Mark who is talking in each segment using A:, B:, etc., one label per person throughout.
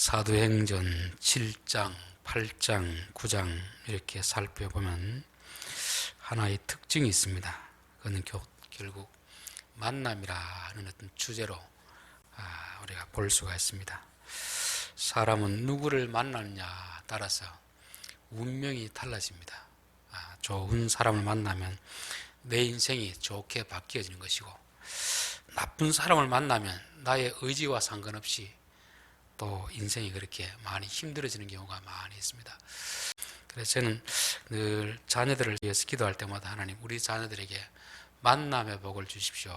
A: 사도행전 7장, 8장, 9장 이렇게 살펴보면 하나의 특징이 있습니다. 그건 결국 만남이라는 어떤 주제로 우리가 볼 수가 있습니다. 사람은 누구를 만나느냐 따라서 운명이 달라집니다. 좋은 사람을 만나면 내 인생이 좋게 바뀌어지는 것이고, 나쁜 사람을 만나면 나의 의지와 상관없이 또 인생이 그렇게 많이 힘들어지는 경우가 많이 있습니다. 그래서 저는 늘 자녀들을 위해서 기도할 때마다 하나님, 우리 자녀들에게 만남의 복을 주십시오.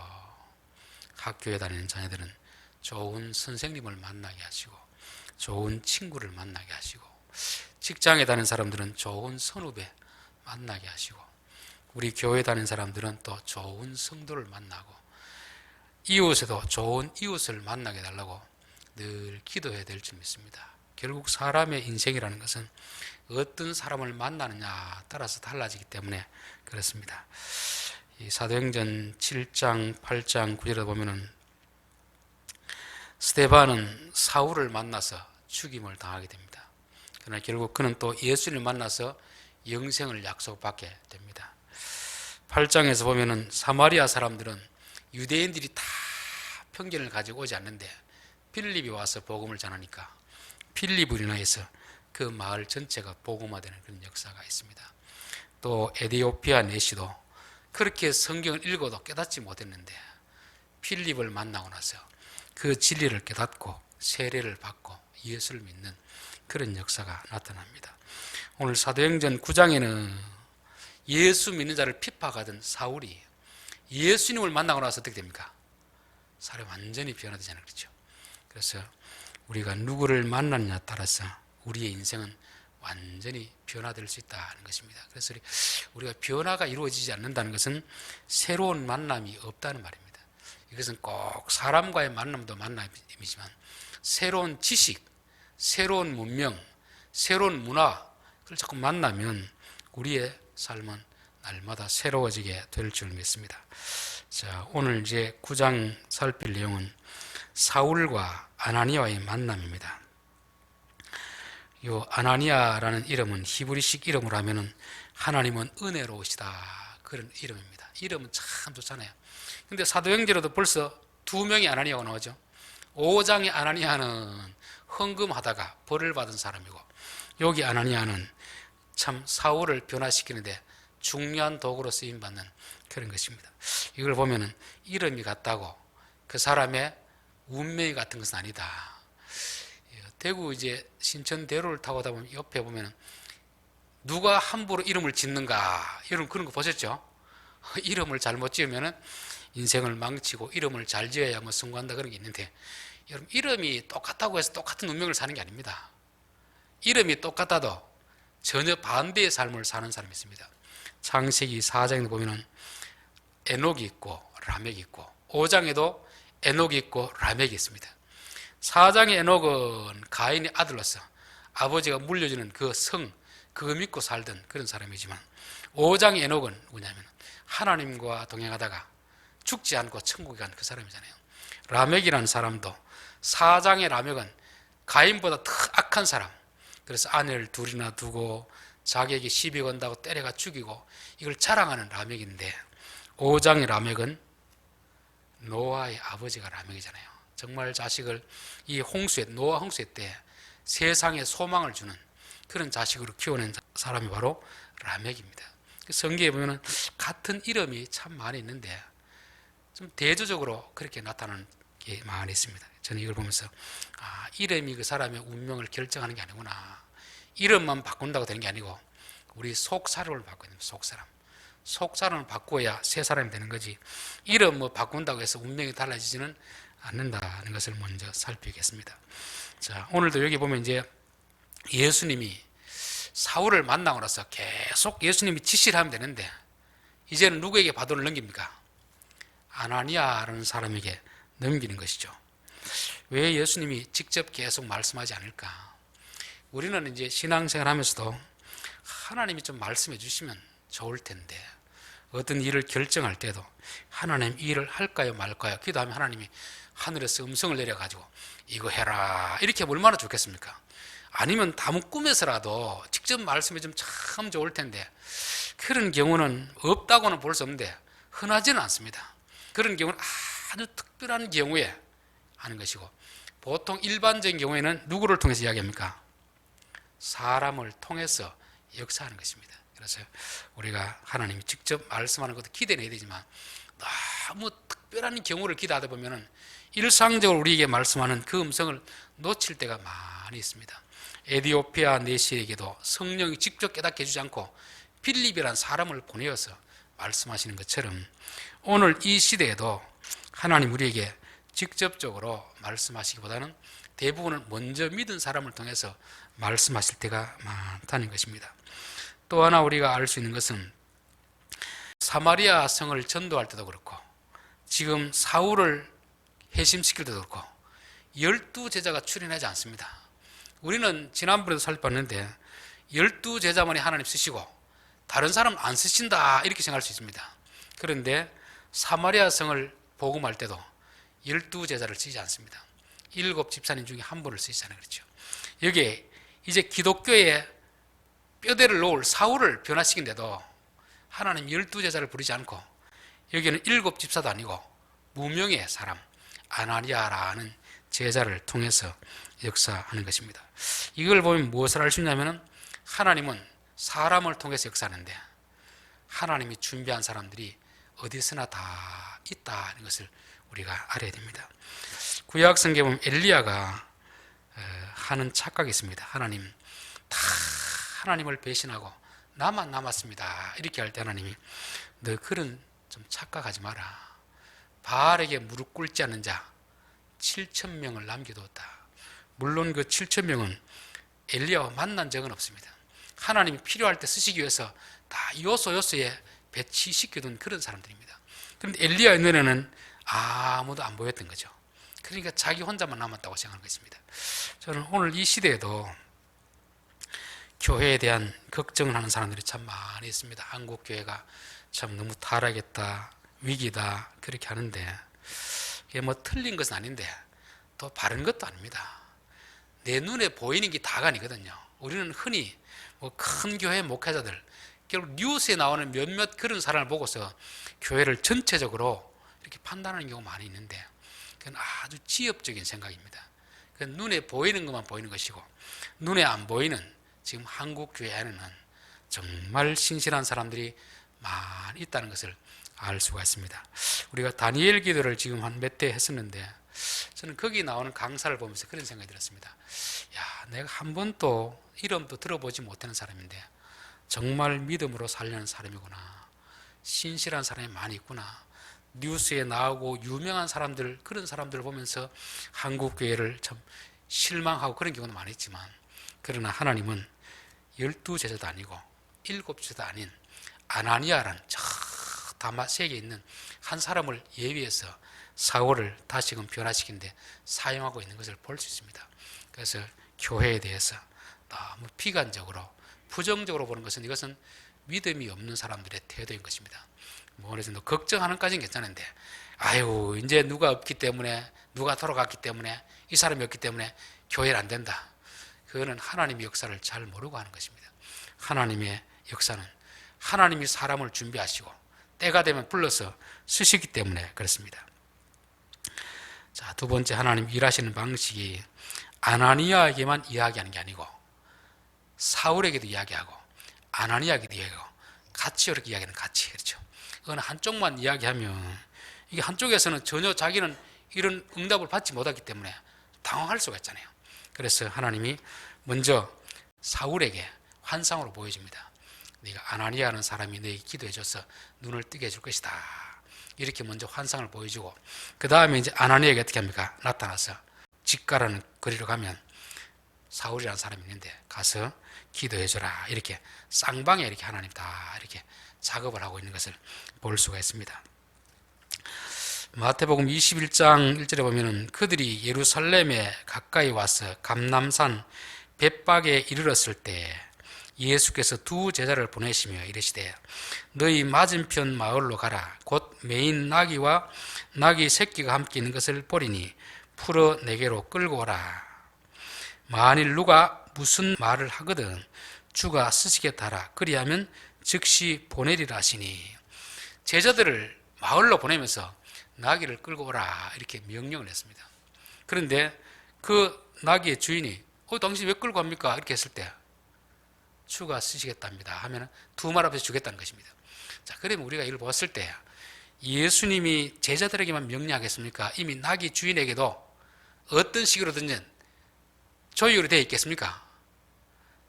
A: 학교에 다니는 자녀들은 좋은 선생님을 만나게 하시고, 좋은 친구를 만나게 하시고, 직장에 다니는 사람들은 좋은 선후배 만나게 하시고, 우리 교회 다니는 사람들은 또 좋은 성도를 만나고, 이웃에도 좋은 이웃을 만나게 해달라고 늘 기도해야 될 줄 믿습니다. 결국 사람의 인생이라는 것은 어떤 사람을 만나느냐 따라서 달라지기 때문에 그렇습니다. 이 사도행전 7장, 8장, 9절에 보면은 스데반은 사울을 만나서 죽임을 당하게 됩니다. 그러나 결국 그는 또 예수님을 만나서 영생을 약속받게 됩니다. 8장에서 보면은 사마리아 사람들은 유대인들이 다 편견을 가지고 오지 않는데 필립이 와서 복음을 전하니까 필립으로 인하여서 그 마을 전체가 복음화되는 그런 역사가 있습니다. 또 에디오피아 내시도 그렇게 성경을 읽어도 깨닫지 못했는데 필립을 만나고 나서 그 진리를 깨닫고 세례를 받고 예수를 믿는 그런 역사가 나타납니다. 오늘 사도행전 9장에는 예수 믿는 자를 핍박하던 사울이 예수님을 만나고 나서 어떻게 됩니까? 사람이 완전히 변화되잖아요. 그렇죠? 그래서 우리가 누구를 만나느냐에 따라서 우리의 인생은 완전히 변화될 수 있다는 것입니다. 그래서 우리가 변화가 이루어지지 않는다는 것은 새로운 만남이 없다는 말입니다. 이것은 꼭 사람과의 만남도 만남이지만 새로운 지식, 새로운 문명, 새로운 문화, 그걸 자꾸 만나면 우리의 삶은 날마다 새로워지게 될 줄 믿습니다. 자, 오늘 이제 9장 살필 내용은 사울과 아나니아의 만남입니다. 이 아나니아라는 이름은 히브리식 이름으로 하면은 하나님은 은혜로우시다, 그런 이름입니다. 이름은 참 좋잖아요. 근데 사도행전에도 벌써 두 명의 아나니아가 나오죠. 5장의 아나니아는 헌금하다가 벌을 받은 사람이고, 여기 아나니아는 참 사울을 변화시키는데 중요한 도구로 쓰임받는 그런 것입니다. 이걸 보면은 이름이 같다고 그 사람의 운명이 같은 것은 아니다. 대구 이제 신천대로를 타고 가다 보면 옆에 보면은 누가 함부로 이름을 짓는가, 여러분 그런 거 보셨죠? 이름을 잘못 지으면은 인생을 망치고 이름을 잘 지어야 뭐 성공한다 그런 게 있는데, 여러분 이름이 똑같다고 해서 똑같은 운명을 사는 게 아닙니다. 이름이 똑같아도 전혀 반대의 삶을 사는 사람이 있습니다. 창세기 4장에 보면은 에녹이 있고 라멕이 있고, 5장에도 에녹이 있고 라멕이 있습니다. 4장의 에녹은 가인의 아들로서 아버지가 물려주는 그 성, 그거 믿고 살던 그런 사람이지만, 5장의 에녹은 뭐냐면 하나님과 동행하다가 죽지 않고 천국에 간 그 사람이잖아요. 라멕이라는 사람도 4장의 라멕은 가인보다 더 악한 사람, 그래서 아내를 둘이나 두고 자기에게 시비 건다고 때려가 죽이고 이걸 자랑하는 라멕인데, 5장의 라멕은 노아의 아버지가 라멕이잖아요. 정말 자식을 이 홍수에, 노아 홍수에 때 세상에 소망을 주는 그런 자식으로 키워낸 사람이 바로 라멕입니다. 성경에 보면 같은 이름이 참 많이 있는데 좀 대조적으로 그렇게 나타나는 게 많이 있습니다. 저는 이걸 보면서 이름이 그 사람의 운명을 결정하는 게 아니구나. 이름만 바꾼다고 되는 게 아니고 우리 속사람을 바꿔야 됩니다. 속사람을 바꿔야 새 사람이 되는 거지, 이름 뭐 바꾼다고 해서 운명이 달라지지는 않는다는 것을 먼저 살피겠습니다. 자, 오늘도 여기 보면 이제 예수님이 사울을 만나고 나서 계속 예수님이 지시를 하면 되는데, 이제는 누구에게 바톤을 넘깁니까? 아나니아라는 사람에게 넘기는 것이죠. 왜 예수님이 직접 계속 말씀하지 않을까? 우리는 이제 신앙생활 하면서도 하나님이 좀 말씀해 주시면 좋을 텐데, 어떤 일을 결정할 때도 하나님 이 일을 할까요 말까요 기도하면 하나님이 하늘에서 음성을 내려가지고 이거 해라 이렇게 하면 얼마나 좋겠습니까? 아니면 다문 꿈에서라도 직접 말씀해 주면 참 좋을 텐데 그런 경우는 없다고는 볼 수 없는데 흔하지는 않습니다. 그런 경우는 아주 특별한 경우에 하는 것이고, 보통 일반적인 경우에는 누구를 통해서 이야기합니까? 사람을 통해서 역사하는 것입니다. 그래서 우리가 하나님이 직접 말씀하는 것도 기대해야 되지만 너무 특별한 경우를 기대하다 보면은 일상적으로 우리에게 말씀하는 그 음성을 놓칠 때가 많이 있습니다. 에디오피아 내시에게도 성령이 직접 깨닫게 해주지 않고 빌립이라는 사람을 보내어서 말씀하시는 것처럼 오늘 이 시대에도 하나님 우리에게 직접적으로 말씀하시기보다는 대부분은 먼저 믿은 사람을 통해서 말씀하실 때가 많다는 것입니다. 또 하나 우리가 알 수 있는 것은 사마리아 성을 전도할 때도 그렇고 지금 사울을 회심시킬 때도 그렇고 12제자가 출연하지 않습니다. 우리는 지난번에도 살펴봤는데 12제자만이 하나님 쓰시고 다른 사람 안 쓰신다 이렇게 생각할 수 있습니다. 그런데 사마리아 성을 복음할 때도 12제자를 쓰지 않습니다. 7 집사님 중에 한 분을 쓰시잖아요. 그렇죠? 여기에 이제 기독교에 뼈대를 놓을 사울을 변화시킨데도 하나님 12제자를 부르지 않고 여기는 7 집사도 아니고 무명의 사람 아나니아라는 제자를 통해서 역사하는 것입니다. 이걸 보면 무엇을 알 수 있냐면 하나님은 사람을 통해서 역사하는데 하나님이 준비한 사람들이 어디서나 다 있다는 것을 우리가 알아야 됩니다. 구약 성경에 보면 엘리야가 하는 착각이 있습니다. 하나님 다 하나님을 배신하고 나만 남았습니다. 이렇게 할 때 하나님이 너 그런 좀 착각하지 마라. 바알에게 무릎 꿇지 않는 자 7,000명을 남겨두었다. 물론 그 7,000명은 엘리야와 만난 적은 없습니다. 하나님이 필요할 때 쓰시기 위해서 다 요소요소에 배치시켜둔 그런 사람들입니다. 그런데 엘리야의 눈에는 아무도 안 보였던 거죠. 그러니까 자기 혼자만 남았다고 생각하는 것입니다. 저는 오늘 이 시대에도 교회에 대한 걱정을 하는 사람들이 참 많이 있습니다. 한국 교회가 참 너무 타락했다, 위기다 그렇게 하는데 이게 뭐 틀린 것은 아닌데 또 바른 것도 아닙니다. 내 눈에 보이는 게 다가 아니거든요. 우리는 흔히 뭐 큰 교회 목회자들 결국 뉴스에 나오는 몇몇 그런 사람을 보고서 교회를 전체적으로 이렇게 판단하는 경우가 많이 있는데 그건 아주 지엽적인 생각입니다. 그건 눈에 보이는 것만 보이는 것이고 눈에 안 보이는 지금 한국 교회 안에는 정말 신실한 사람들이 많이 있다는 것을 알 수가 있습니다. 우리가 다니엘 기도를 지금 한 몇 대 했었는데 저는 거기 나오는 강사를 보면서 그런 생각이 들었습니다. 야, 내가 한 번도 이름도 들어보지 못하는 사람인데 정말 믿음으로 살려는 사람이구나. 신실한 사람이 많이 있구나. 뉴스에 나오고 유명한 사람들, 그런 사람들을 보면서 한국 교회를 참 실망하고 그런 경우도 많이 있지만 그러나 하나님은 12제자도 아니고 7제자도 아닌 아나니아라는 저 다마섹에 있는 한 사람을 예비해서 사울을 다시금 변화시키는데 사용하고 있는 것을 볼 수 있습니다. 그래서 교회에 대해서 너무 비관적으로 부정적으로 보는 것은 이것은 믿음이 없는 사람들의 태도인 것입니다. 뭐 그래서 걱정하는 까지는 괜찮은데 아유 이제 누가 없기 때문에 누가 돌아갔기 때문에 이 사람이 없기 때문에 교회는 안 된다. 그거는 하나님의 역사를 잘 모르고 하는 것입니다. 하나님의 역사는 하나님이 사람을 준비하시고 때가 되면 불러서 쓰시기 때문에 그렇습니다. 자, 두 번째 하나님 일하시는 방식이 아나니아에게만 이야기하는 게 아니고 사울에게도 이야기하고 아나니아에게도 이야기하고 같이 이렇게 이야기하는 같이 그렇죠. 그건 한쪽만 이야기하면 이게 한쪽에서는 전혀 자기는 이런 응답을 받지 못했기 때문에 당황할 수가 있잖아요. 그래서 하나님이 먼저 사울에게 환상으로 보여줍니다. 네가 아나니아라는 사람이 너에게 기도해줘서 눈을 뜨게 해줄 것이다. 이렇게 먼저 환상을 보여주고 그 다음에 이제 아나니아에게 어떻게 합니까? 나타나서 직가라는 거리로 가면 사울이라는 사람이 있는데 가서 기도해줘라. 이렇게 쌍방에 이렇게 하나님 다 이렇게 작업을 하고 있는 것을 볼 수가 있습니다. 마태복음 21장 1절에 보면은 그들이 예루살렘에 가까이 와서 감람산 벳박에 이르렀을 때 예수께서 두 제자를 보내시며 이르시되 너희 맞은편 마을로 가라. 곧 매인 나귀와 나귀 새끼가 함께 있는 것을 보리니 풀어 내게로 끌고 오라. 만일 누가 무슨 말을 하거든 주가 쓰시게 하라. 그리하면 즉시 보내리라 하시니, 제자들을 마을로 보내면서 나귀를 끌고 오라 이렇게 명령을 했습니다. 그런데 그 나귀의 주인이 당신 왜 끌고 갑니까? 이렇게 했을 때 주가 쓰시겠답니다 하면 두 말 앞에서 주겠다는 것입니다. 자, 그러면 우리가 이걸 봤을 때 예수님이 제자들에게만 명령하겠습니까? 이미 나귀 주인에게도 어떤 식으로든지 조율이 되어 있겠습니까?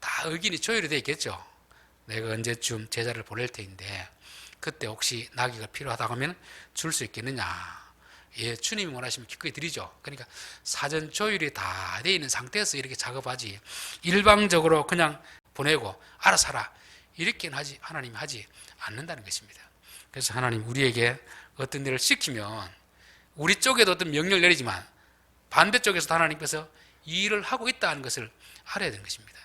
A: 다 의견이 조율이 되어 있겠죠. 내가 언제쯤 제자를 보낼 테인데 그때 혹시 나귀가 필요하다고 하면 줄 수 있겠느냐? 예, 주님이 원하시면 기꺼이 드리죠. 그러니까 사전 조율이 다 되어 있는 상태에서 이렇게 작업하지, 일방적으로 그냥 보내고 알아서 하라 이렇게는 하나님이 하지 않는다는 것입니다. 그래서 하나님 우리에게 어떤 일을 시키면 우리 쪽에도 어떤 명령을 내리지만 반대쪽에서도 하나님께서 이 일을 하고 있다는 것을 알아야 되는 것입니다.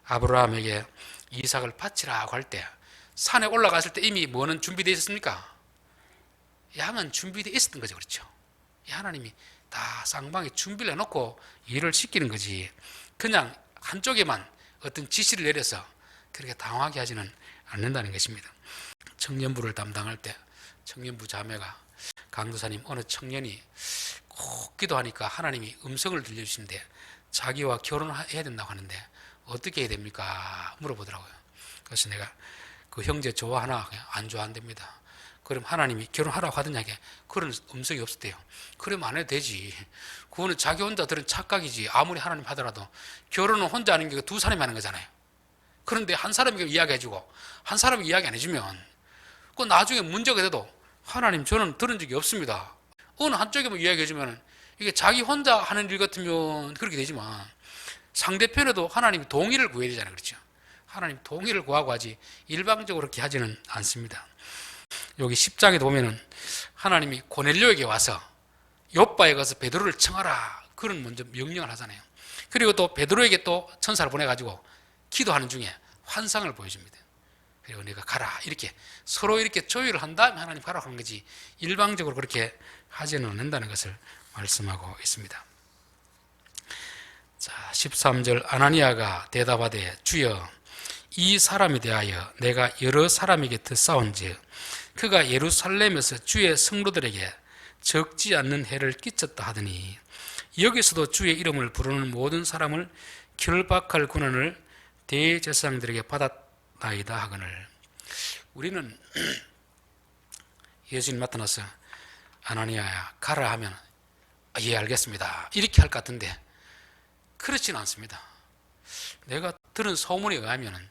A: 아브라함에게 이삭을 바치라고 할 때 산에 올라갔을 때 이미 뭐는 준비되어 있었습니까? 양은 준비되어 있었던 거죠. 그렇죠? 하나님이 다 쌍방에 준비를 해놓고 일을 시키는 거지, 그냥 한쪽에만 어떤 지시를 내려서 그렇게 당황하게 하지는 않는다는 것입니다. 청년부를 담당할 때 청년부 자매가 강도사님, 어느 청년이 꼭 기도하니까 하나님이 음성을 들려주시는데 자기와 결혼해야 된다고 하는데 어떻게 해야 됩니까? 물어보더라고요. 그래서 내가 그 형제 좋아하나? 안 좋아한답니다. 그럼 하나님이 결혼하라고 하더냐? 그런 음성이 없었대요. 그러면 안 해도 되지. 그거는 자기 혼자 들은 착각이지. 아무리 하나님 하더라도 결혼은 혼자 하는 게 두 사람이 하는 거잖아요. 그런데 한 사람이 이야기해주고 한 사람이 이야기 안 해주면 그 나중에 문제가 돼도 하나님 저는 들은 적이 없습니다. 어느 한쪽에만 이야기해주면 이게 자기 혼자 하는 일 같으면 그렇게 되지만 상대편에도 하나님이 동의를 구해야 되잖아요. 그렇죠? 하나님 동의를 구하고 하지 일방적으로 그렇게 하지는 않습니다. 여기 10장에 보면은 하나님이 고넬료에게 와서 욥바에 가서 베드로를 청하라 그런 먼저 명령을 하잖아요. 그리고 또 베드로에게 또 천사를 보내가지고 기도하는 중에 환상을 보여줍니다. 그리고 내가 가라 이렇게 서로 이렇게 조율을 한 다음에 하나님 가라고 하는 거지 일방적으로 그렇게 하지는 않는다는 것을 말씀하고 있습니다. 자, 13절 아나니아가 대답하되 주여 이 사람에 대하여 내가 여러 사람에게 싸운즉 그가 예루살렘에서 주의 성도들에게 적지 않는 해를 끼쳤다 하더니 여기서도 주의 이름을 부르는 모든 사람을 결박할 권한을 대제사장들에게 받았나이다 하거늘. 우리는 예수님 나타나서 아나니아야 가라 하면 예 알겠습니다 이렇게 할 것 같은데 그렇지는 않습니다. 내가 들은 소문에 의하면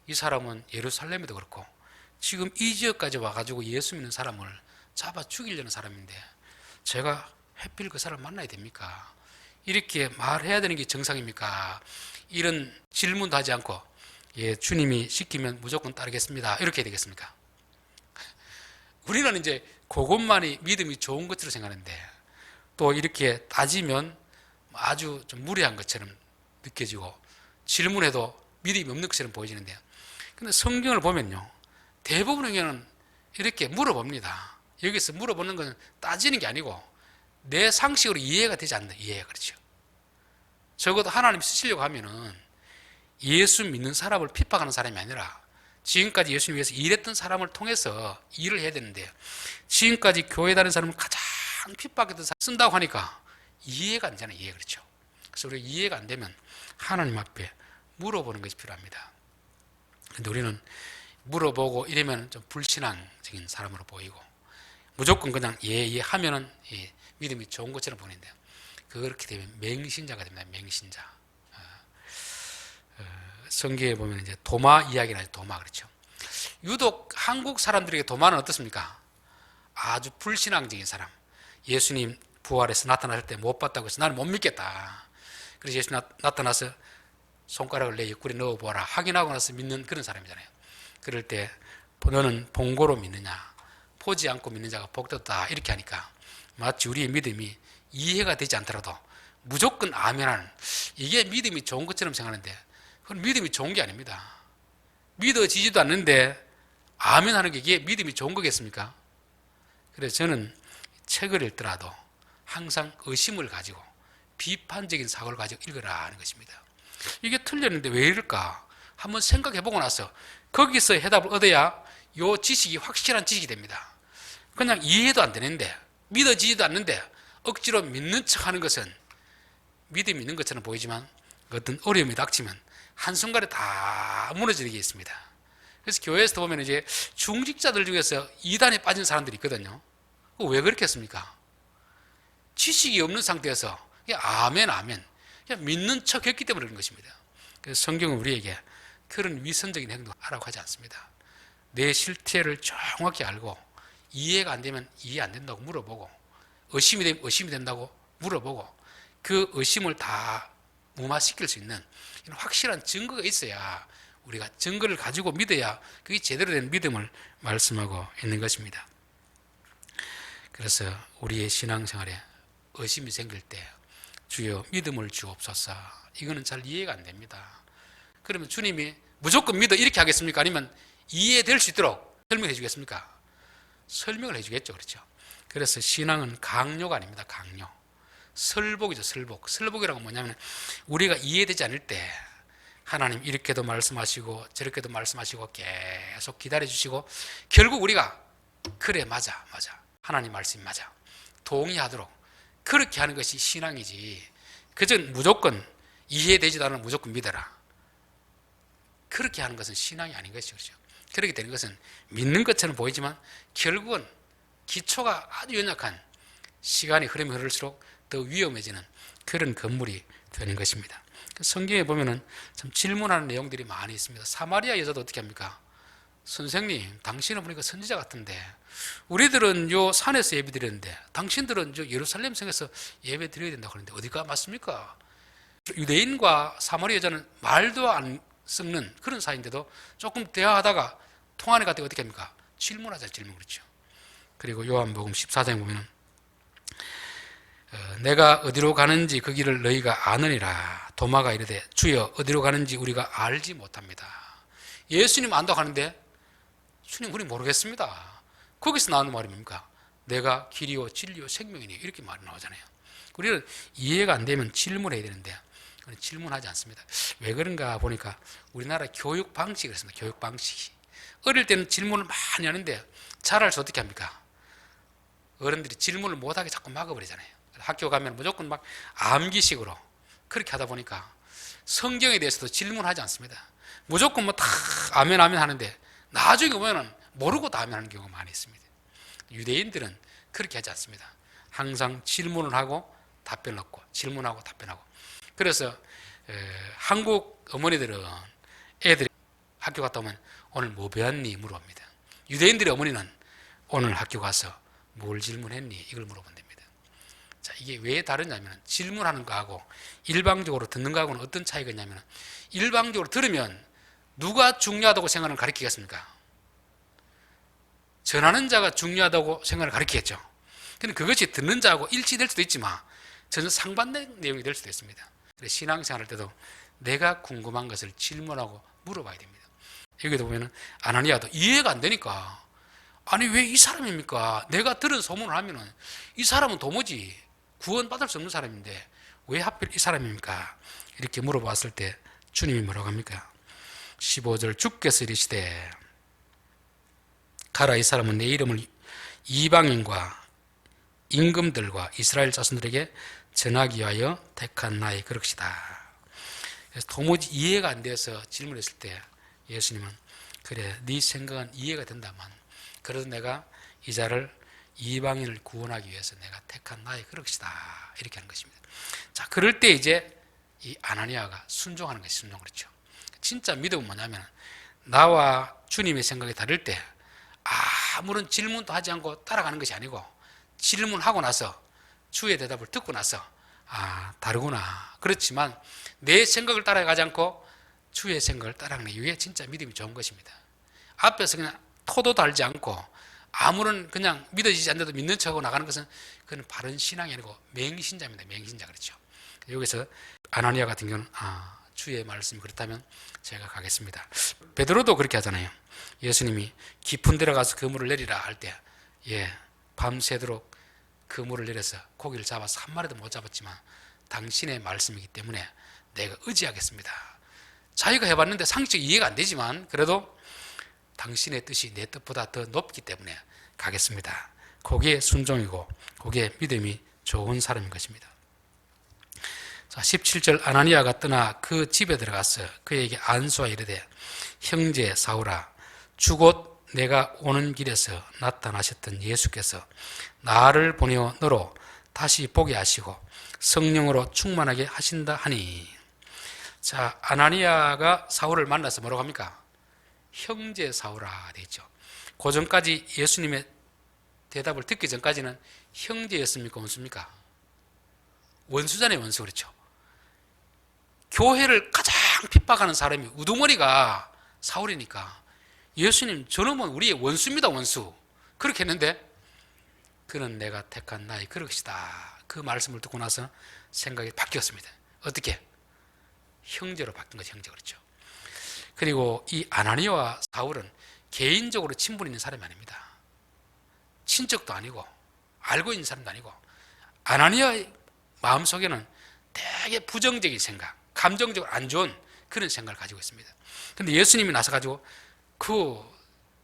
A: 이 사람은 예루살렘에도 그렇고 지금 이 지역까지 와가지고 예수 믿는 사람을 잡아 죽이려는 사람인데 제가 하필 그 사람 만나야 됩니까? 이렇게 말해야 되는 게 정상입니까? 이런 질문도 하지 않고 예 주님이 시키면 무조건 따르겠습니다 이렇게 해야 되겠습니까? 우리는 이제 그것만이 믿음이 좋은 것으로 생각하는데 또 이렇게 따지면 아주 좀 무례한 것처럼 느껴지고 질문해도 믿음이 없는 것처럼 보여지는데요. 근데 성경을 보면요 대부분의 경우는 이렇게 물어봅니다. 여기서 물어보는 건 따지는 게 아니고 내 상식으로 이해가 되지 않는 이해가 그렇죠. 적어도 하나님 쓰시려고 하면은 예수 믿는 사람을 핍박하는 사람이 아니라 지금까지 예수님 위해서 일했던 사람을 통해서 일을 해야 되는데 지금까지 교회 다니는 사람을 가장 핍박했던 사람 쓴다고 하니까 이해가 안 되잖아요. 이해 그렇죠. 그래서 우리가 이해가 안 되면 하나님 앞에 물어보는 것이 필요합니다. 근데 우리는 물어보고 이러면 좀 불신앙적인 사람으로 보이고 무조건 그냥 예 하면은 예, 믿음이 좋은 것처럼 보이는데요. 그렇게 되면 맹신자가 됩니다. 맹신자. 성경에 보면 이제 도마 이야기를 하죠. 도마 그렇죠. 유독 한국 사람들에게 도마는 어떻습니까? 아주 불신앙적인 사람. 예수님 부활해서 나타날 때 못 봤다고 해서 나는 못 믿겠다. 그래서 예수님 나타나서 손가락을 내 옆구리에 넣어보아라 확인하고 나서 믿는 그런 사람이잖아요. 그럴 때 너는 본고로 믿느냐 보지 않고 믿는 자가 복되다 이렇게 하니까 마치 우리의 믿음이 이해가 되지 않더라도 무조건 아멘하는 이게 믿음이 좋은 것처럼 생각하는데 그건 믿음이 좋은 게 아닙니다. 믿어지지도 않는데 아멘 하는 게 이게 믿음이 좋은 거겠습니까? 그래서 저는 책을 읽더라도 항상 의심을 가지고 비판적인 사고를 가지고 읽으라 하는 것입니다. 이게 틀렸는데 왜 이럴까? 한번 생각해보고 나서 거기서 해답을 얻어야 이 지식이 확실한 지식이 됩니다. 그냥 이해도 안 되는데 믿어지지도 않는데 억지로 믿는 척하는 것은 믿음이 있는 것처럼 보이지만 어떤 어려움이 닥치면 한순간에 다 무너지게 있습니다. 그래서 교회에서 보면 이제 중직자들 중에서 이단에 빠진 사람들이 있거든요. 왜 그렇게 했습니까? 지식이 없는 상태에서 그냥 아멘 아멘 그냥 믿는 척 했기 때문에 그런 것입니다. 그래서 성경은 우리에게 그런 위선적인 행동을 하라고 하지 않습니다. 내 실태를 정확히 알고 이해가 안 되면 이해 안 된다고 물어보고 의심이 되면 의심이 된다고 물어보고 그 의심을 다 무마시킬 수 있는 이런 확실한 증거가 있어야 우리가 증거를 가지고 믿어야 그게 제대로 된 믿음을 말씀하고 있는 것입니다. 그래서 우리의 신앙생활에 의심이 생길 때 주여 믿음을 주옵소서, 이거는 잘 이해가 안 됩니다. 그러면 주님이 무조건 믿어 이렇게 하겠습니까? 아니면 이해될 수 있도록 설명해 주겠습니까? 설명을 해 주겠죠. 그렇죠? 그래서 신앙은 강요가 아닙니다. 강요. 설복이죠. 설복. 설복이라고 뭐냐면 우리가 이해되지 않을 때 하나님 이렇게도 말씀하시고 저렇게도 말씀하시고 계속 기다려주시고 결국 우리가 그래 맞아 하나님 말씀이 맞아 동의하도록 그렇게 하는 것이 신앙이지, 그저 무조건 이해되지도 않으면 무조건 믿어라 그렇게 하는 것은 신앙이 아닌 것이죠. 그렇죠? 그렇게 되는 것은 믿는 것처럼 보이지만 결국은 기초가 아주 연약한, 시간이 흐르면 흐를수록 더 위험해지는 그런 건물이 되는 것입니다. 성경에 보면은 참 질문하는 내용들이 많이 있습니다. 사마리아 여자도 어떻게 합니까? 선생님, 당신은 보니까 선지자 같은데 우리들은 요 산에서 예배 드렸는데 당신들은 저 예루살렘 성에서 예배 드려야 된다고 하는데 어디가 맞습니까? 유대인과 사마리아 여자는 말도 안 섞는 그런 사이인데도 조금 대화하다가 통안에 갔다가 어떻게 합니까? 질문하자, 질문. 그렇죠. 그리고 요한복음 14장에 보면 내가 어디로 가는지 그 길을 너희가 아느니라. 도마가 이르되 주여 어디로 가는지 우리가 알지 못합니다. 예수님 안다고 하는데 주님 우리 모르겠습니다. 거기서 나오는 말이 뭡니까? 내가 길이요 진리요 생명이니, 이렇게 말이 나오잖아요. 우리는 이해가 안 되면 질문해야 되는데 질문하지 않습니다. 왜 그런가 보니까 우리나라 교육 방식이 그렇습니다. 교육 방식이 어릴 때는 질문을 많이 하는데 자랄 때 어떻게 합니까? 어른들이 질문을 못하게 자꾸 막아버리잖아요. 학교 가면 무조건 막 암기식으로 그렇게 하다 보니까 성경에 대해서도 질문하지 않습니다. 무조건 뭐 다 아멘 아멘 하는데 나중에 보면은 모르고 다 아멘 하는 경우가 많이 있습니다. 유대인들은 그렇게 하지 않습니다. 항상 질문을 하고 답변을 얻고 질문하고 답변하고. 그래서 한국 어머니들은 애들이 학교 갔다 오면 오늘 뭐 배웠니? 물어봅니다. 유대인들의 어머니는 오늘 학교 가서 뭘 질문했니? 이걸 물어본답니다. 자, 이게 왜 다르냐면 질문하는 거하고 일방적으로 듣는 거하고는 어떤 차이가 있냐면 일방적으로 들으면 누가 중요하다고 생각을 가르치겠습니까? 전하는 자가 중요하다고 생각을 가르치겠죠. 근데 그것이 듣는 자하고 일치될 수도 있지만 전혀 상반된 내용이 될 수도 있습니다. 그래서 신앙생활 할 때도 내가 궁금한 것을 질문하고 물어봐야 됩니다. 여기도 보면은 아나니아도 이해가 안 되니까 아니 왜 이 사람입니까? 내가 들은 소문을 하면은 이 사람은 도무지 구원받을 수 없는 사람인데 왜 하필 이 사람입니까? 이렇게 물어봤을 때 주님이 뭐라고 합니까? 15절 주께서 이르시되 가라, 이 사람은 내 이름을 이방인과 임금들과 이스라엘 자손들에게 전하기 위하여 택한 나의 그릇이다. 그래서 도무지 이해가 안 돼서 질문했을 때 예수님은 그래 네 생각은 이해가 된다만 그래도 내가 이 자를 이방인을 구원하기 위해서 내가 택한 나의 그릇이다, 이렇게 하는 것입니다. 자, 그럴 때 이제 이 아나니아가 순종하는 것이 순종. 그렇죠. 진짜 믿음은 뭐냐면 나와 주님의 생각이 다를 때 아무런 질문도 하지 않고 따라가는 것이 아니고 질문하고 나서 주의 대답을 듣고 나서 다르구나. 그렇지만 내 생각을 따라가지 않고 주의 생각을 따라가는 이게 진짜 믿음이 좋은 것입니다. 앞에서 그냥 토도 달지 않고 아무런 그냥 믿어지지 않는데도 믿는 척하고 나가는 것은 그건 바른 신앙이 아니고 맹신자입니다. 맹신자. 그렇죠. 여기서 아나니아 같은 경우는 주의 말씀이 그렇다면 제가 가겠습니다. 베드로도 그렇게 하잖아요. 예수님이 깊은 데로 가서 그물을 내리라 할 때, 밤새도록 그물을 내려서 고기를 잡아서 한 마리도 못 잡았지만 당신의 말씀이기 때문에 내가 의지하겠습니다. 자기가 해봤는데 상식적으로 이해가 안 되지만 그래도 당신의 뜻이 내 뜻보다 더 높기 때문에 가겠습니다. 거기에 순종이고 거기에 믿음이 좋은 사람인 것입니다. 자, 17절 아나니아가 떠나 그 집에 들어가서 그에게 안수하 이르되 형제 사울아 주곧 내가 오는 길에서 나타나셨던 예수께서 나를 보내어 너로 다시 보게 하시고 성령으로 충만하게 하신다 하니. 자, 아나니아가 사울을 만나서 뭐라고 합니까? 형제 사울아 되죠. 그 전까지 예수님의 대답을 듣기 전까지는 형제였습니까? 원수입니까? 원수잖아요. 원수. 그렇죠. 교회를 가장 핍박하는 사람이 우두머리가 사울이니까 예수님 저놈은 우리의 원수입니다. 원수. 그렇게 했는데 그는 내가 택한 나의 그릇이다. 그 말씀을 듣고 나서 생각이 바뀌었습니다. 어떻게? 형제로 바뀐 거죠. 형제. 그렇죠. 그리고 이 아나니아와 사울은 개인적으로 친분 있는 사람이 아닙니다. 친척도 아니고 알고 있는 사람도 아니고 아나니아의 마음속에는 되게 부정적인 생각, 감정적으로 안 좋은 그런 생각을 가지고 있습니다. 그런데 예수님이 나서가지고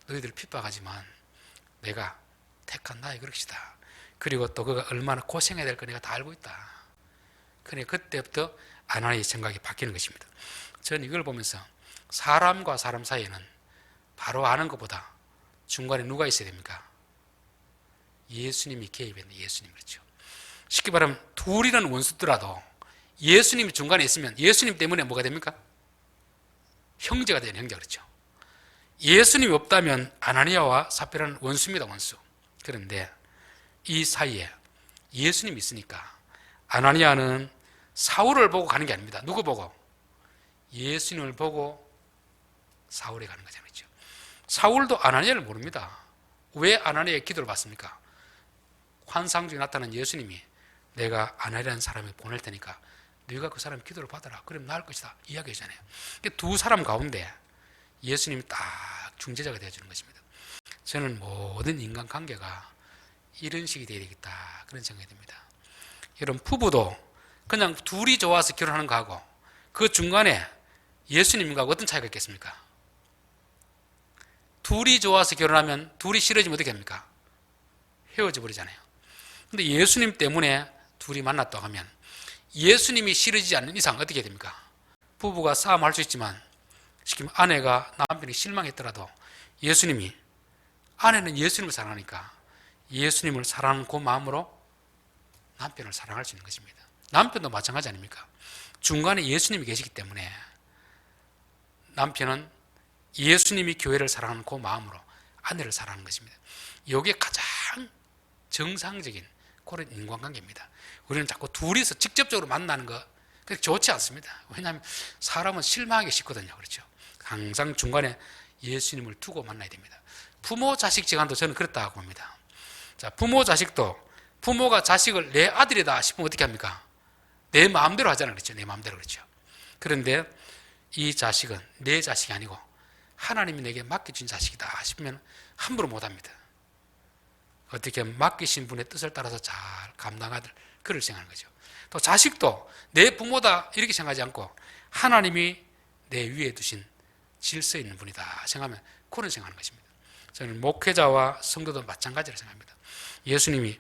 A: 너희들 핍박하지만 내가 택한 나의 그릇이다. 그리고 또 그가 얼마나 고생해야 될 거 내가 다 알고 있다. 그러니까 그때부터 아나니아의 생각이 바뀌는 것입니다. 저는 이걸 보면서 사람과 사람 사이에는 바로 아는 것보다 중간에 누가 있어야 됩니까? 예수님이 개입했네. 예수님. 그렇죠. 쉽게 말하면 둘이는 원수더라도 예수님이 중간에 있으면 예수님 때문에 뭐가 됩니까? 형제가 되는 형제. 그렇죠. 예수님이 없다면 아나니아와 삽비라는 원수입니다. 원수. 그런데 이 사이에 예수님이 있으니까 아나니아는 사울을 보고 가는 게 아닙니다. 누구 보고? 예수님을 보고 사울에 가는 거잖아요. 그렇죠? 사울도 아나니아를 모릅니다. 왜 아나니아의 기도를 받습니까? 환상 중에 나타난 예수님이 내가 아나니아라는 사람을 보낼 테니까 네가 그 사람 기도를 받아라. 그럼 나을 것이다. 이야기하잖아요. 두 사람 가운데 예수님이 딱 중재자가 되어주는 것입니다. 저는 모든 인간관계가 이런 식이 되어야 되겠다. 그런 생각이 듭니다. 여러분, 부부도 그냥 둘이 좋아서 결혼하는 거하고 그 중간에 예수님과 어떤 차이가 있겠습니까? 둘이 좋아서 결혼하면 둘이 싫어지면 어떻게 합니까? 헤어져 버리잖아요. 근데 예수님 때문에 둘이 만났다고 하면 예수님이 싫어지지 않는 이상 어떻게 됩니까? 부부가 싸움할 수 있지만 시키면 아내가 남편이 실망했더라도 예수님이, 아내는 예수님을 사랑하니까 예수님을 사랑하는 그 마음으로 남편을 사랑할 수 있는 것입니다. 남편도 마찬가지 아닙니까? 중간에 예수님이 계시기 때문에 남편은 예수님이 교회를 사랑하는 그 마음으로 아내를 사랑하는 것입니다. 이게 가장 정상적인 그런 인간관계입니다. 우리는 자꾸 둘이서 직접적으로 만나는 거 그렇게 좋지 않습니다. 왜냐하면 사람은 실망하기 쉽거든요. 그렇죠? 항상 중간에 예수님을 두고 만나야 됩니다. 부모 자식 지간도 저는 그렇다고 봅니다. 자, 부모 자식도 부모가 자식을 내 아들이다 싶으면 어떻게 합니까? 내 마음대로 하잖아요. 그렇죠? 내 마음대로. 그렇죠? 그런데 이 자식은 내 자식이 아니고 하나님이 내게 맡겨준 자식이다 싶으면 함부로 못합니다. 어떻게 맡기신 분의 뜻을 따라서 잘 감당하들 그를 생각하는 거죠. 또 자식도 내 부모다 이렇게 생각하지 않고 하나님이 내 위에 두신 질서 있는 분이다 생각하면 그런 생각하는 것입니다. 저는 목회자와 성도도 마찬가지로 생각합니다. 예수님이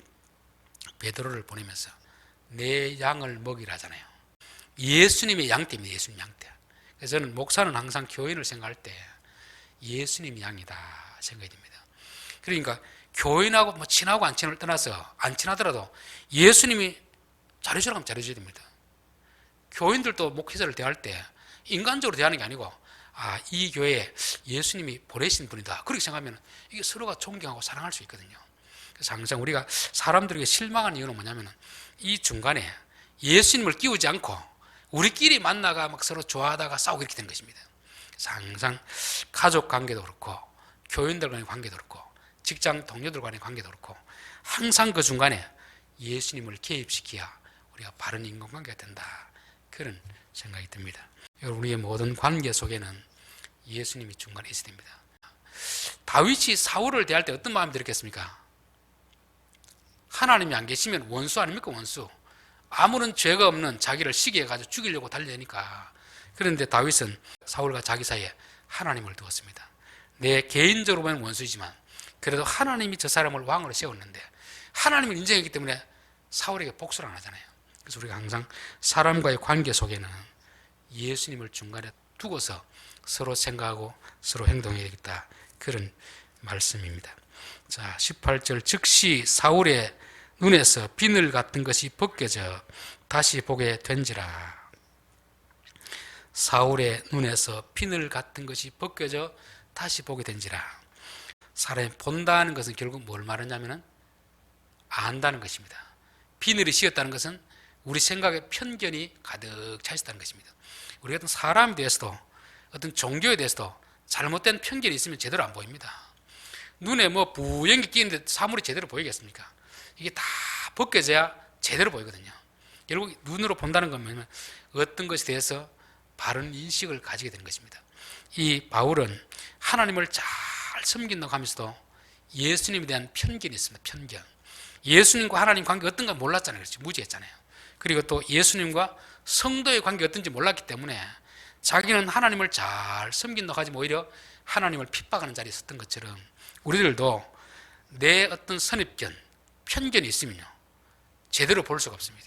A: 베드로를 보내면서 내 양을 먹이라 하잖아요. 예수님의 양떼입니다. 예수님 양떼. 그래서 저는 목사는 항상 교인을 생각할 때 예수님이 양이다 생각이 듭니다. 그러니까 교인하고 뭐 친하고 안 친을 떠나서 안 친하더라도 예수님이 잘해주라고 하면 잘해줘야 됩니다. 교인들도 목회자를 대할 때 인간적으로 대하는 게 아니고 이 교회에 예수님이 보내신 분이다 그렇게 생각하면 이게 서로가 존경하고 사랑할 수 있거든요. 그래서 항상 우리가 사람들에게 실망하는 이유는 뭐냐면 이 중간에 예수님을 끼우지 않고 우리끼리 만나가 막 서로 좋아하다가 싸우고 이렇게 된 것입니다. 그래서 항상 가족 관계도 그렇고 교인들 간의 관계도 그렇고 직장 동료들 간의 관계도 그렇고 항상 그 중간에 예수님을 개입시켜야 우리가 바른 인간관계가 된다 그런 생각이 듭니다. 여러분, 우리의 모든 관계 속에는 예수님이 중간에 있어야 됩니다. 다윗이 사울을 대할 때 어떤 마음이 들었겠습니까? 하나님이 안 계시면 원수 아닙니까? 원수. 아무런 죄가 없는 자기를 시기해 가지고 죽이려고 달려니까. 그런데 다윗은 사울과 자기 사이에 하나님을 두었습니다. 내 개인적으로 보면 원수이지만 그래도 하나님이 저 사람을 왕으로 세웠는데 하나님을 인정했기 때문에 사울에게 복수를 안 하잖아요. 그래서 우리가 항상 사람과의 관계 속에는 예수님을 중간에 두고서 서로 생각하고 서로 행동해야 되겠다, 그런 말씀입니다. 자, 18절, 즉시 사울의 눈에서 비늘 같은 것이 벗겨져 다시 보게 된지라. 사울의 눈에서 비늘 같은 것이 벗겨져 다시 보게 된지라. 사람이 본다는 것은 결국 뭘 말하냐면은 안다는 것입니다. 비늘이 씌었다는 것은 우리 생각에 편견이 가득 차 있다는 것입니다. 우리 같은 사람에 대해서도 어떤 종교에 대해서도 잘못된 편견이 있으면 제대로 안 보입니다. 눈에 뭐 부연기 끼는데 사물이 제대로 보이겠습니까? 이게 다 벗겨져야 제대로 보이거든요. 결국 눈으로 본다는 건 뭐냐면 어떤 것에 대해서 바른 인식을 가지게 되는 것입니다. 이 바울은 하나님을 잘 섬긴다고 하면서도 예수님에 대한 편견이 있습니다. 편견. 예수님과 하나님 관계가 어떤가 몰랐잖아요. 그렇죠? 무지했잖아요. 그리고 또 예수님과 성도의 관계가 어떤지 몰랐기 때문에 자기는 하나님을 잘 섬긴다고 하지만 오히려 하나님을 핍박하는 자리에 있었던 것처럼 우리들도 내 어떤 선입견, 편견이 있으면요 제대로 볼 수가 없습니다.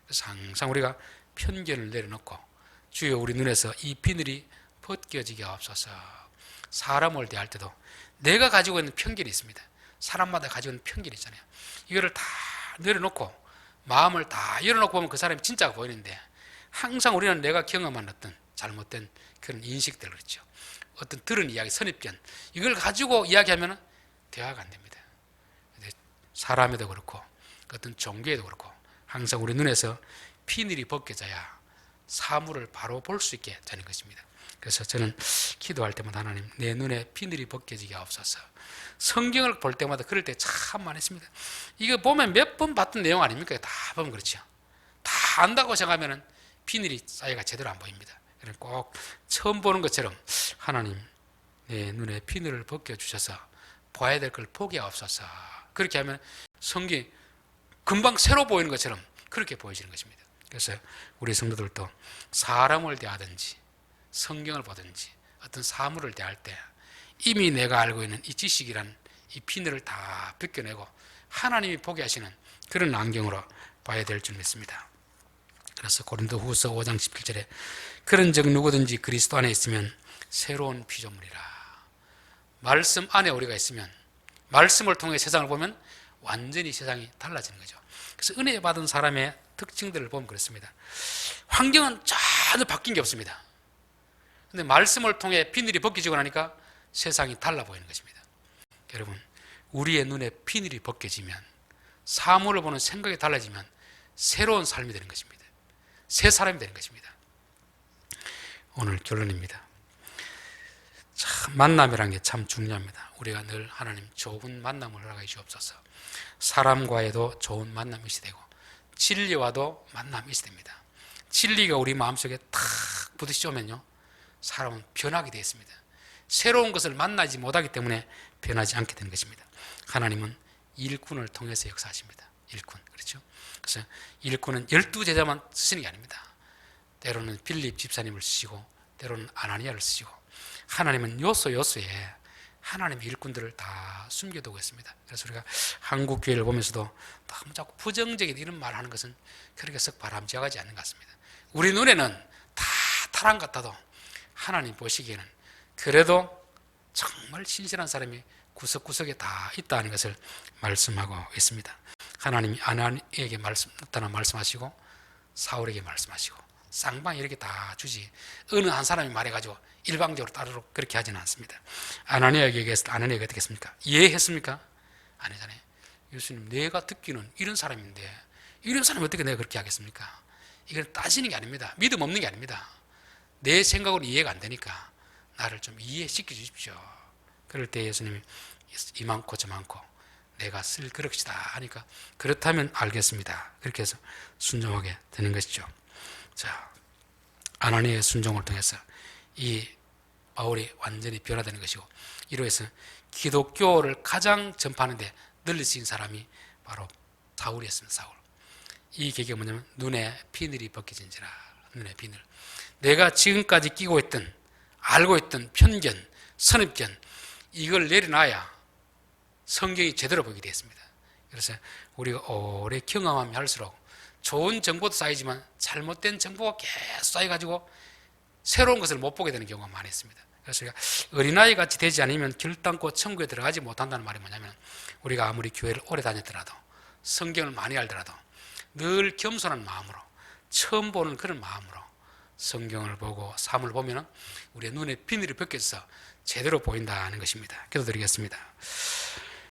A: 그래서 항상 우리가 편견을 내려놓고 주여 우리 눈에서 이 비늘이 벗겨지게 하옵소서. 사람을 대할 때도 내가 가지고 있는 편견이 있습니다. 사람마다 가지고 있는 편견이 있잖아요. 이거를 다 내려놓고 마음을 다 열어놓고 보면 그 사람이 진짜가 보이는데 항상 우리는 내가 경험한 어떤 잘못된 그런 인식들, 그렇죠. 어떤 들은 이야기, 선입견, 이걸 가지고 이야기하면 대화가 안 됩니다. 사람에도 그렇고 어떤 종교에도 그렇고 항상 우리 눈에서 비늘이 벗겨져야 사물을 바로 볼 수 있게 되는 것입니다. 그래서 저는 기도할 때마다 하나님 내 눈에 비늘이 벗겨지게 하옵소서. 성경을 볼 때마다 그럴 때 참 많습니다. 이거 보면 몇 번 봤던 내용 아닙니까? 다 보면 그렇죠. 다 안다고 생각하면 비늘이 사이가 제대로 안 보입니다. 꼭 처음 보는 것처럼 하나님 내 눈에 비늘을 벗겨주셔서 봐야 될 걸 보게 하옵소서. 그렇게 하면 성경이 금방 새로 보이는 것처럼 그렇게 보여지는 것입니다. 그래서 우리 성도들도 사람을 대하든지 성경을 보든지 어떤 사물을 대할 때 이미 내가 알고 있는 이 지식이란 이 비늘을 다 벗겨내고 하나님이 보게 하시는 그런 안경으로 봐야 될 줄 믿습니다. 그래서 고린도후서 5장 17절에 그런즉 누구든지 그리스도 안에 있으면 새로운 피조물이라. 말씀 안에 우리가 있으면 말씀을 통해 세상을 보면 완전히 세상이 달라지는 거죠. 그래서 은혜 받은 사람의 특징들을 보면 그렇습니다. 환경은 전혀 바뀐 게 없습니다. 근데 말씀을 통해 비늘이 벗겨지고 나니까 세상이 달라 보이는 것입니다. 여러분, 우리의 눈에 비늘이 벗겨지면 사물을 보는 생각이 달라지면 새로운 삶이 되는 것입니다. 새 사람이 되는 것입니다. 오늘 결론입니다. 참 만남이라는 게 참 중요합니다. 우리가 늘 하나님 좋은 만남을 허락해 주옵소서. 사람과에도 좋은 만남이 있어야 되고 진리와도 만남이 있어야 됩니다. 진리가 우리 마음속에 탁 부딪히 오면요 사람은 변하게 되어 있습니다. 새로운 것을 만나지 못하기 때문에 변하지 않게 되는 것입니다. 하나님은 일꾼을 통해서 역사하십니다. 일꾼, 그렇죠? 그래서 일꾼은 12제자만 쓰시는 게 아닙니다. 때로는 빌립 집사님을 쓰시고 때로는 아나니아를 쓰시고 하나님은 요소요소에 하나님의 일꾼들을 다 숨겨두고 있습니다. 그래서 우리가 한국 교회를 보면서도 너무 자꾸 부정적인 이런 말을 하는 것은 그렇게 썩 바람직하지 않는 것 같습니다. 우리 눈에는 다 타락 같아도 하나님 보시기에는 그래도 정말 신실한 사람이 구석구석에 다 있다는 것을 말씀하고 있습니다. 하나님이 아나니에게 나타나 말씀하시고 사울에게 말씀하시고 쌍방 이렇게 다 주지 어느 한 사람이 말해가지고 일방적으로 따르도록 그렇게 하지는 않습니다. 아나니아에게 얘기했을 때 아나니아가 어떻게 했습니까? 이해했습니까? 아니잖아요. 예수님 내가 듣기는 이런 사람인데 이런 사람이 어떻게 내가 그렇게 하겠습니까? 이건 따지는 게 아닙니다. 믿음 없는 게 아닙니다. 내 생각으로 이해가 안 되니까 나를 좀 이해시켜 주십시오. 그럴 때 예수님이 이만코 저만코 내가 쓸 그릇이다 하니까 그렇다면 알겠습니다. 그렇게 해서 순종하게 되는 것이죠. 자, 아나니아의 순종을 통해서 이 바울이 완전히 변화되는 것이고, 이로 해서 기독교를 가장 전파하는데 널리 쓰인 사람이 바로 사울이었습니다. 사울. 이 계기가 뭐냐면 눈에 비늘이 벗겨진지라. 눈에 비늘. 내가 지금까지 끼고 있던, 알고 있던 편견, 선입견, 이걸 내려놔야 성경이 제대로 보게 되었습니다. 그래서 우리가 오래 경험하면 할수록 좋은 정보도 쌓이지만 잘못된 정보가 계속 쌓여가지고 새로운 것을 못 보게 되는 경우가 많이 있습니다. 그래서 우리가 어린아이 같이 되지 않으면 결단코 천국에 들어가지 못한다는 말이 뭐냐면, 우리가 아무리 교회를 오래 다녔더라도 성경을 많이 알더라도 늘 겸손한 마음으로, 처음 보는 그런 마음으로 성경을 보고 삶을 보면 우리의 눈에 비늘이 벗겨져서 제대로 보인다는 것입니다. 기도드리겠습니다.